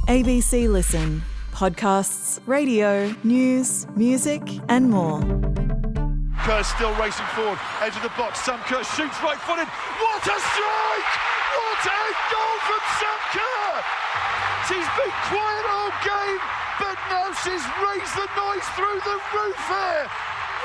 ABC Listen. Podcasts, radio, news, music and more. Kerr still racing forward, edge of the box. Sam Kerr shoots right-footed. What a strike! What a goal from Sam Kerr! She's been quiet all game, but now she's raised the noise through the roof here.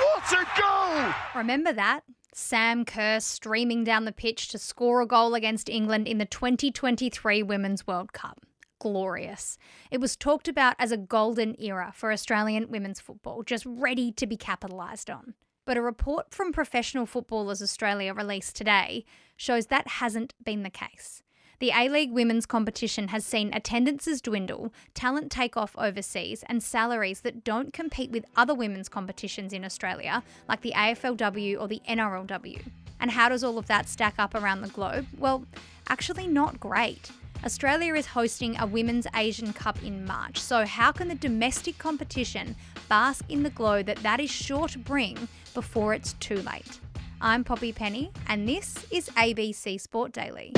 What a goal! Remember that? Sam Kerr streaming down the pitch to score a goal against England in the 2023 Women's World Cup. Glorious. It was talked about as a golden era for Australian women's football, just ready to be capitalised on. But a report from Professional Footballers Australia released today shows that hasn't been the case. The A-League women's competition has seen attendances dwindle, talent take off overseas, and salaries that don't compete with other women's competitions in Australia, like the AFLW or the NRLW. And how does all of that stack up around the globe? Well, actually not great. Australia is hosting a Women's Asian Cup in March, so how can the domestic competition bask in the glow that is sure to bring before it's too late? I'm Poppy Penny, and this is ABC Sport Daily.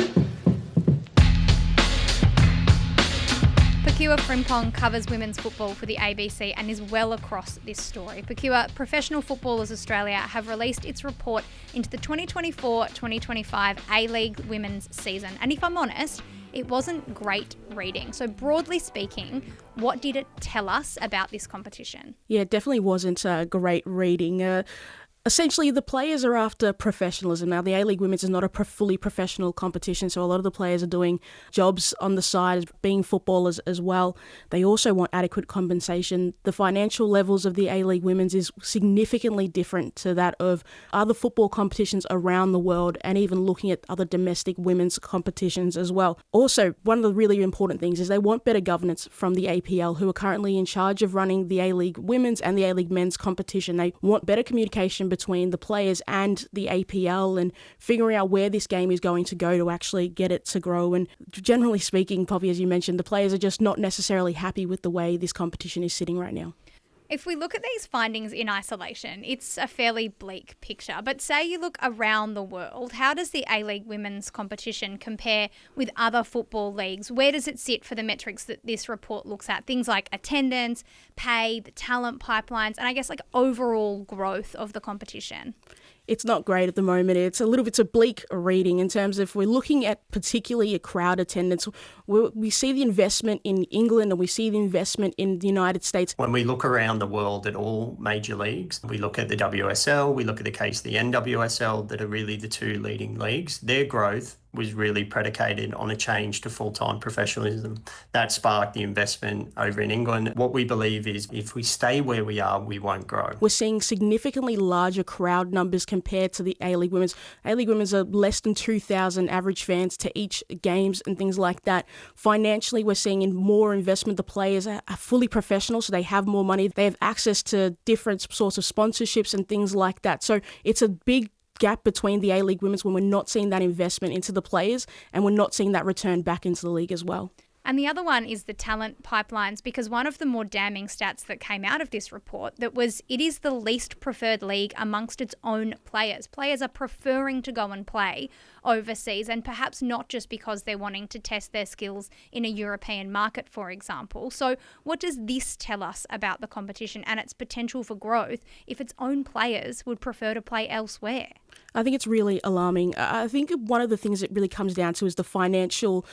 Pekua Frimpong covers women's football for the ABC and is well across this story. Pekua, Professional Footballers Australia have released its report into the 2024-2025 A-League women's season. And if I'm honest, it wasn't great reading. So broadly speaking, what did it tell us about this competition? Yeah, it definitely wasn't great reading. Essentially, the players are after professionalism. Now, the A-League Women's is not a fully professional competition, so a lot of the players are doing jobs on the side, being footballers as well. They also want adequate compensation. The financial levels of the A-League Women's is significantly different to that of other football competitions around the world, and even looking at other domestic women's competitions as well. Also, one of the really important things is they want better governance from the APL, who are currently in charge of running the A-League Women's and the A-League Men's competition. They want better communication between the players and the APL and figuring out where this game is going to go to actually get it to grow. And generally speaking, Poppy, as you mentioned, the players are just not necessarily happy with the way this competition is sitting right now. If we look at these findings in isolation, it's a fairly bleak picture. But say you look around the world, how does the A-League women's competition compare with other football leagues? Where does it sit for the metrics that this report looks at? Things like attendance, pay, the talent pipelines, and I guess like overall growth of the competition. It's not great at the moment. It's a bleak reading in terms of, if we're looking at particularly a crowd attendance, we see the investment in England and we see the investment in the United States. When we look around the world at all major leagues, we look at the WSL, we look at the case of the NWSL, that are really the two leading leagues. Their growth was really predicated on a change to full-time professionalism. That sparked the investment over in England. What we believe is if we stay where we are, we won't grow. We're seeing significantly larger crowd numbers compared to the A-League Women's. A-League Women's are less than 2,000 average fans to each games and things like that. Financially, we're seeing in more investment. The players are fully professional, so they have more money. They have access to different sorts of sponsorships and things like that. So it's a big gap between the A-League Women's when we're not seeing that investment into the players and we're not seeing that return back into the league as well. And the other one is the talent pipelines, because one of the more damning stats that came out of this report it is the least preferred league amongst its own players. Players are preferring to go and play overseas, and perhaps not just because they're wanting to test their skills in a European market, for example. So what does this tell us about the competition and its potential for growth if its own players would prefer to play elsewhere? I think it's really alarming. I think one of the things it really comes down to is the financial,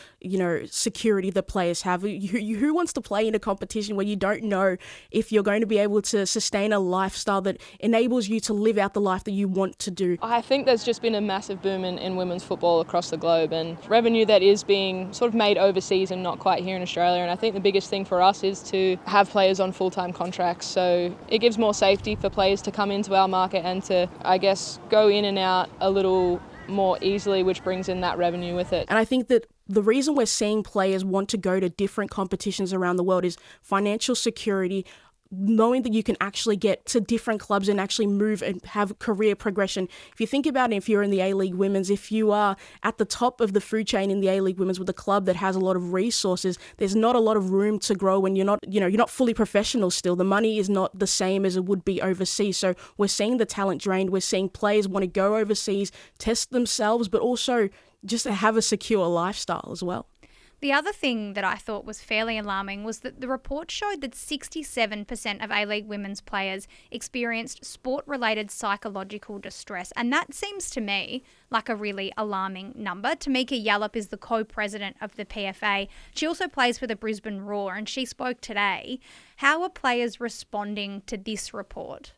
security that players have. Who wants to play in a competition where you don't know if you're going to be able to sustain a lifestyle that enables you to live out the life that you want to do? I think there's just been a massive boom in women's football across the globe, and revenue that is being sort of made overseas and not quite here in Australia. And I think the biggest thing for us is to have players on full-time contracts. So it gives more safety for players to come into our market and to, I guess, go in and out a little more easily, which brings in that revenue with it. And I think that the reason we're seeing players want to go to different competitions around the world is financial security, knowing that you can actually get to different clubs and actually move and have career progression. If you think about it, if you're in the A-League Women's, if you are at the top of the food chain in the A-League Women's with a club that has a lot of resources, there's not a lot of room to grow when you're not fully professional still. The money is not the same as it would be overseas. So we're seeing the talent drained. We're seeing players want to go overseas, test themselves, but also just to have a secure lifestyle as well. The other thing that I thought was fairly alarming was that the report showed that 67% of A-League women's players experienced sport-related psychological distress. And that seems to me like a really alarming number. Tamika Yallop is the co-president of the PFA. She also plays for the Brisbane Roar, and she spoke today. How are players responding to this report?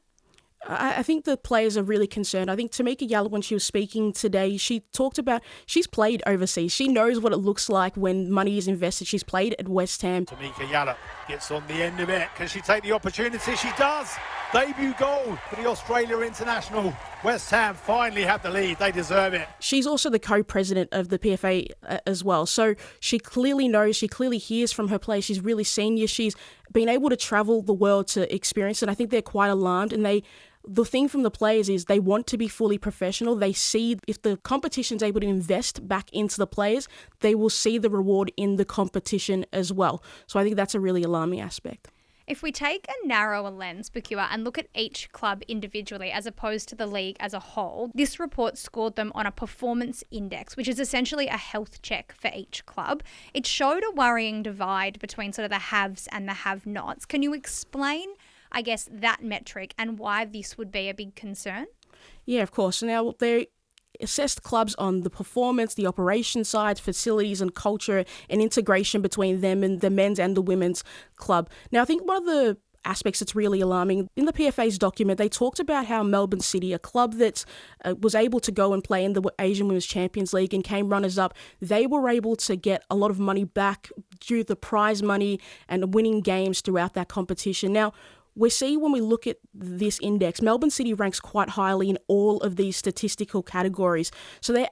I think the players are really concerned. I think Tamika Yallop, when she was speaking today, she talked about she's played overseas. She knows what it looks like when money is invested. She's played at West Ham. Tamika Yallop gets on the end of it. Can she take the opportunity? She does. Debut goal for the Australia international. West Ham finally have the lead. They deserve it. She's also the co-president of the PFA as well. So she clearly knows, she clearly hears from her players. She's really senior. She's been able to travel the world to experience it. I think they're quite alarmed, and the thing from the players is they want to be fully professional. They see if the competition's able to invest back into the players, they will see the reward in the competition as well. So I think that's a really alarming aspect. If we take a narrower lens, Bakua, and look at each club individually as opposed to the league as a whole, this report scored them on a performance index, which is essentially a health check for each club. It showed a worrying divide between sort of the haves and the have-nots. Can you explain, I guess, that metric and why this would be a big concern? Yeah, of course. Now, they assessed clubs on the performance, the operation side, facilities and culture and integration between them and the men's and the women's club. Now, I think one of the aspects that's really alarming, in the PFA's document, they talked about how Melbourne City, a club that was able to go and play in the Asian Women's Champions League and came runners-up, they were able to get a lot of money back due to the prize money and winning games throughout that competition. Now, we see when we look at this index, Melbourne City ranks quite highly in all of these statistical categories. So they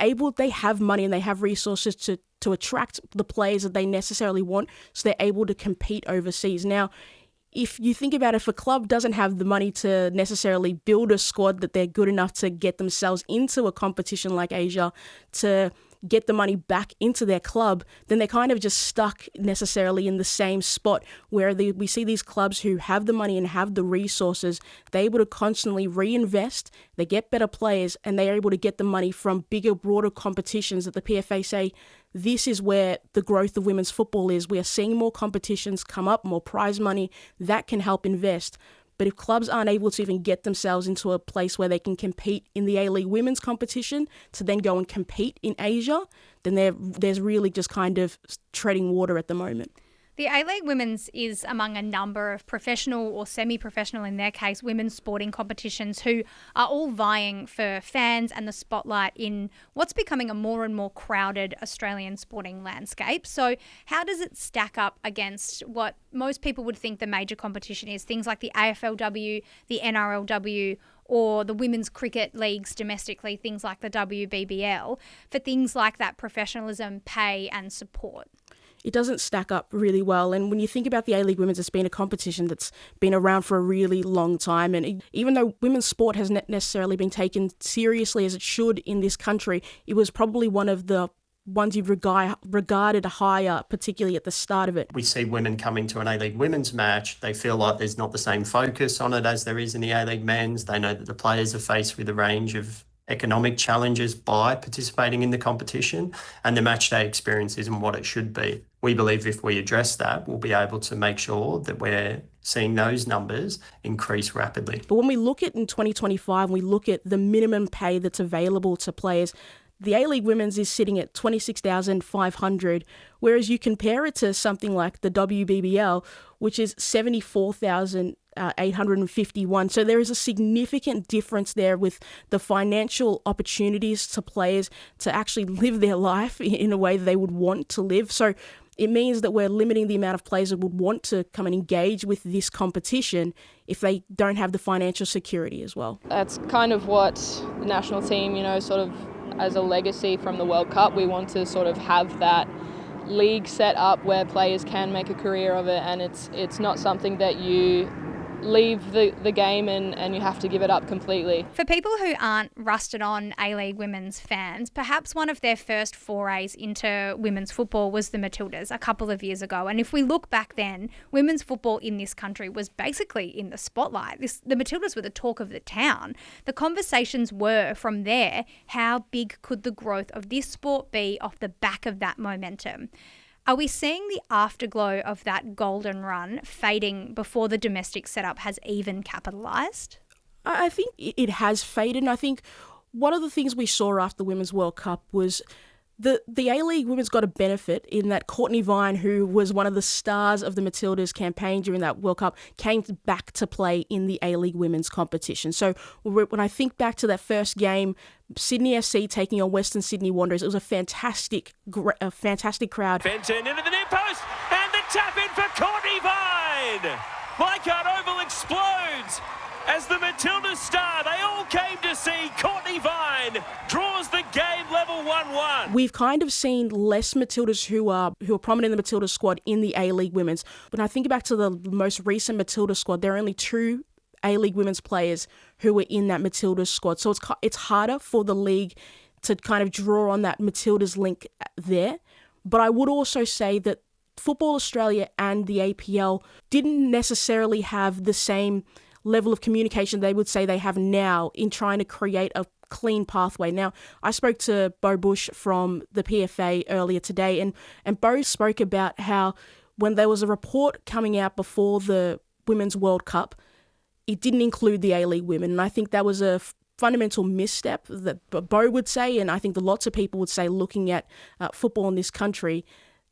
have money and they have resources to attract the players that they necessarily want, so they're able to compete overseas. Now, if you think about it, if a club doesn't have the money to necessarily build a squad that they're good enough to get themselves into a competition like Asia, to get the money back into their club, then they're kind of just stuck necessarily in the same spot where we see these clubs who have the money and have the resources, they're able to constantly reinvest, they get better players, and they're able to get the money from bigger, broader competitions that the PFA say this is where the growth of women's football is. We are seeing more competitions come up, more prize money that can help invest. But if clubs aren't able to even get themselves into a place where they can compete in the A-League women's competition to then go and compete in Asia, then there's really just kind of treading water at the moment. The A-League Women's is among a number of professional or semi-professional, in their case, women's sporting competitions who are all vying for fans and the spotlight in what's becoming a more and more crowded Australian sporting landscape. So how does it stack up against what most people would think the major competition is? Things like the AFLW, the NRLW, or the women's cricket leagues domestically, things like the WBBL, for things like that professionalism, pay and support. It doesn't stack up really well. And when you think about the A-League Women's, it's been a competition that's been around for a really long time. And even though women's sport hasn't necessarily been taken seriously as it should in this country, it was probably one of the ones you've regarded higher, particularly at the start of it. We see women coming to an A-League women's match. They feel like there's not the same focus on it as there is in the A-League men's. They know that the players are faced with a range of economic challenges by participating in the competition, and the match day experience isn't what it should be. We believe if we address that, we'll be able to make sure that we're seeing those numbers increase rapidly. But when we look at in 2025, we look at the minimum pay that's available to players, the A-League Women's is sitting at $26,500, whereas you compare it to something like the WBBL, which is $74,851. So there is a significant difference there with the financial opportunities to players to actually live their life in a way that they would want to live. So it means that we're limiting the amount of players that would want to come and engage with this competition if they don't have the financial security as well. That's kind of what the national team, sort of as a legacy from the World Cup, we want to sort of have that league set up where players can make a career of it, and it's not something that you leave the game and you have to give it up completely. For people who aren't rusted on A-League Women's fans, perhaps one of their first forays into women's football was the Matildas a couple of years ago. And if we look back then, women's football in this country was basically in the spotlight. The Matildas were the talk of the town. The conversations were from there, how big could the growth of this sport be off the back of that momentum? Are we seeing the afterglow of that golden run fading before the domestic setup has even capitalised? I think it has faded, and I think one of the things we saw after the Women's World Cup was the A-League Women's got a benefit in that Courtney Vine, who was one of the stars of the Matildas campaign during that World Cup, came back to play in the A-League Women's competition. So when I think back to that first game, Sydney FC taking on Western Sydney Wanderers, it was a fantastic crowd. Fenton into the near post, and the tap in for Courtney Vine! Leichhardt Oval explodes! As the Matildas star, they all came to see Courtney Vine draws the game level 1-1. We've kind of seen less Matildas who are prominent in the Matildas squad in the A-League Women's. When I think back to the most recent Matildas squad, there are only 2 A-League Women's players who were in that Matildas squad. So it's harder for the league to kind of draw on that Matildas link there. But I would also say that Football Australia and the APL didn't necessarily have the same level of communication they would say they have now in trying to create a clean pathway. Now, I spoke to Bo Bush from the PFA earlier today, and Bo spoke about how when there was a report coming out before the Women's World Cup, it didn't include the A-League women, and I think that was a fundamental misstep that Bo would say, and I think that lots of people would say looking at football in this country,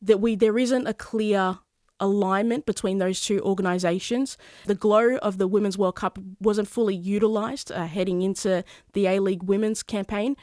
that there isn't a clear alignment between those two organisations. The glow of the Women's World Cup wasn't fully utilised heading into the A-League Women's campaign,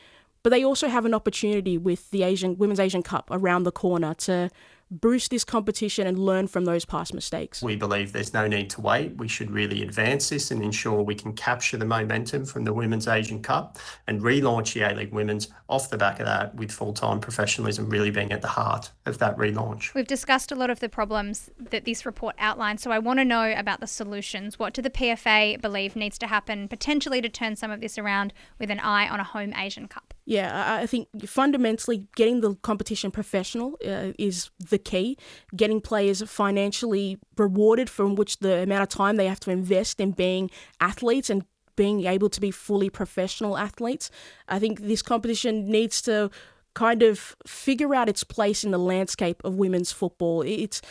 but they also have an opportunity with the Women's Asian Cup around the corner to boost this competition and learn from those past mistakes. We believe there's no need to wait. We should really advance this and ensure we can capture the momentum from the Women's Asian Cup and relaunch the A-League Women's off the back of that, with full-time professionalism really being at the heart of that relaunch. We've discussed a lot of the problems that this report outlines, so I want to know about the solutions. What do the PFA believe needs to happen potentially to turn some of this around with an eye on a home Asian Cup? Yeah, I think fundamentally getting the competition professional is the key. Getting players financially rewarded from which the amount of time they have to invest in being athletes and being able to be fully professional athletes. I think this competition needs to kind of figure out its place in the landscape of women's football. It's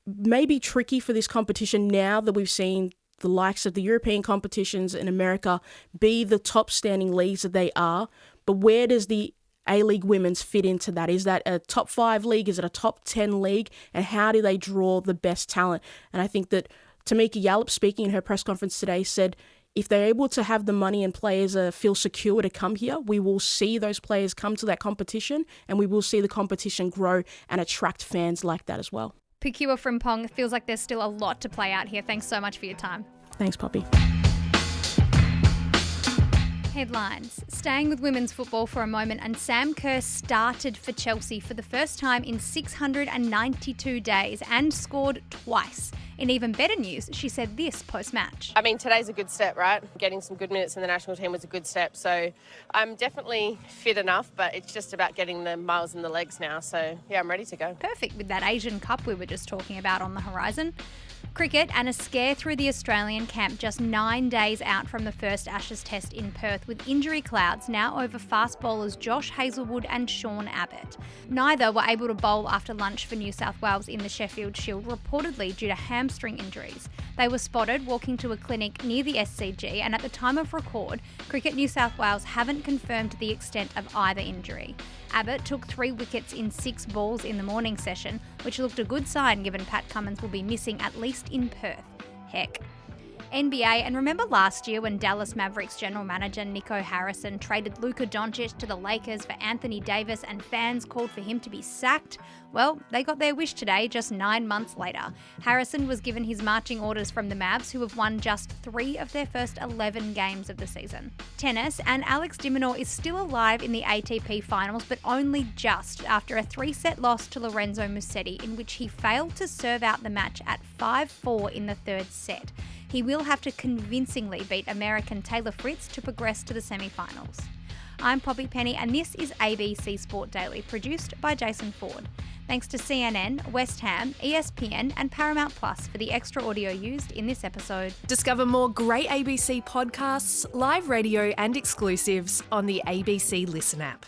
maybe tricky for this competition now that we've seen the likes of the European competitions in America be the top standing leagues that they are. But where does the A-League Women's fit into that? Is that a top 5 league? Is it a top 10 league? And how do they draw the best talent? And I think that Tamika Yallop, speaking in her press conference today, said if they're able to have the money and players feel secure to come here, we will see those players come to that competition, and we will see the competition grow and attract fans like that as well. Pukua Frimpong, it feels like there's still a lot to play out here. Thanks so much for your time. Thanks, Poppy. Headlines. Staying with women's football for a moment, and Sam Kerr started for Chelsea for the first time in 692 days and scored twice. In even better news, she said this post-match. I mean, today's a good step, right? Getting some good minutes in the national team was a good step. So I'm definitely fit enough, but it's just about getting the miles in the legs now. So, yeah, I'm ready to go. Perfect with that Asian Cup we were just talking about on the horizon. Cricket, and a scare through the Australian camp just 9 days out from the first Ashes test in Perth, with injury clouds now over fast bowlers Josh Hazlewood and Sean Abbott. Neither were able to bowl after lunch for New South Wales in the Sheffield Shield, reportedly due to hamstring injuries. They were spotted walking to a clinic near the SCG, and at the time of record, Cricket New South Wales haven't confirmed the extent of either injury. Abbott took 3 wickets in 6 balls in the morning session, which looked a good sign given Pat Cummins will be missing at least in Perth. Heck. NBA, and remember last year when Dallas Mavericks general manager Nico Harrison traded Luka Doncic to the Lakers for Anthony Davis and fans called for him to be sacked? Well, they got their wish today, just 9 months later. Harrison was given his marching orders from the Mavs, who have won just 3 of their first 11 games of the season. Tennis, and Alex de Minaur is still alive in the ATP finals, but only just after a 3-set loss to Lorenzo Musetti, in which he failed to serve out the match at 5-4 in the 3rd set. He will have to convincingly beat American Taylor Fritz to progress to the semi-finals. I'm Poppy Penny, and this is ABC Sport Daily, produced by Jason Ford. Thanks to CNN, West Ham, ESPN and Paramount Plus for the extra audio used in this episode. Discover more great ABC podcasts, live radio and exclusives on the ABC Listen app.